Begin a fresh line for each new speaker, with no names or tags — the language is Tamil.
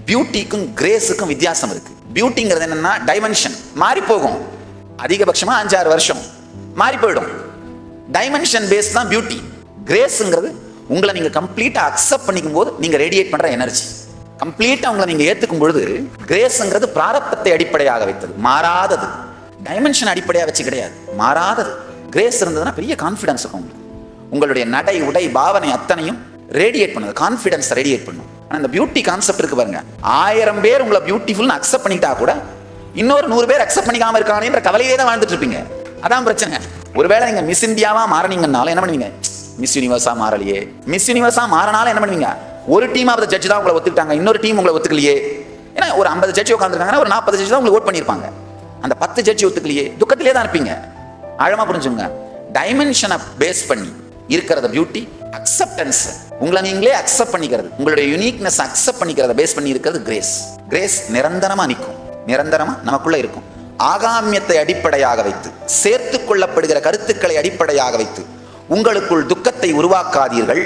பியூட்டிக்கும் கிரேஸுக்கும் வித்தியாசம் இருக்கு. பியூட்டிங்கிறது என்னன்னா டைமென்ஷன் மாறி போகும், அதிகபட்சமா 5-6 வருஷம் மாறி போயிடும். டைமென்ஷன் பேஸ் தான் பியூட்டி. கிரேஸ்ங்கிறது உங்களை நீங்க கம்ப்ளீட்டா அக்செப்ட் பண்ணிக்கும் போது நீங்க ரேடியேட் பண்ற எனர்ஜி. கம்ப்ளீட்டா உங்களை நீங்க ஏத்துக்கும் பொழுது கிரேஸ்ங்கிறது பிராரப்தத்தை அடிப்படையாக வைத்தது, மாறாதது. டைமென்ஷன் அடிப்படையாக வச்சு கிடையாது, மாறாதது. கிரேஸ் இருந்ததுன்னா பெரிய கான்ஃபிடன்ஸ் இருக்கும். உங்களுடைய நடை உடை பாவனை அத்தனையும் ரேடியேட் பண்ணுது, கான்ஃபிடன்ஸ் ரேடியேட் பண்ணும். ஆனால் இந்த பியூட்டி கான்செப்ட் இருக்கு பாருங்க, 1000 பேர் உங்களை பியூட்டிஃபுல்னு அக்செப்ட் பண்ணிட்டா கூட இன்னொரு 100 பேர் அக்செப்ட் பண்ணிக்காம இருக்கானேன்ற கவலையே தான் வாழ்ந்துட்டு இருப்பீங்க. அதான் பிரச்சனை. ஒருவேளை நீங்க மிஸ் இந்தியாவா மாறினீங்கனால என்ன பண்ணுவீங்க? மிஸ் யூனிவர்ஸா மாறலையே. மிஸ் யூனிவர்ஸா மாறினாலும் என்ன பண்ணுவீங்க? ஒரு டீம் ஆஃப் ஜட்ஜ் தான் உங்களை ஒத்துக்கிட்டாங்க, இன்னொரு டீம் உங்களை ஒத்துக்கலையே. ஏன்னா ஒரு 50 ஜட்ஜி உட்காந்துருக்காங்கன்னா ஒரு 40 ஜட்ஜி தான் உங்களுக்கு ஓட் பண்ணியிருப்பாங்க. அந்த 10 ஜட்ஜி ஒத்துக்கலையே, துக்கத்திலே தான் இருப்பீங்க. ஆழமா புரிஞ்சுங்க. டைமென்ஷனை பேஸ் பண்ணி இருக்கிறத பியூட்டி, அக்செப்டன்ஸ், உங்களை நீங்களே அக்செப்ட் பண்ணிக்கிறது, உங்களுடைய யூனிக்னஸ் அக்செப்ட் பண்ணிக்கிறத பேஸ் பண்ணி இருக்கிறது கிரேஸ். கிரேஸ் நிரந்தரமா நிற்கும், நிரந்தரமா நமக்குள்ள இருக்கும். ஆகாமியத்தை அடிப்படையாக வைத்து சேர்த்து கொள்ளப்படுகிற கருத்துக்களை அடிப்படையாக வைத்து உங்களுக்குள் துக்கத்தை உருவாக்காதீர்கள்.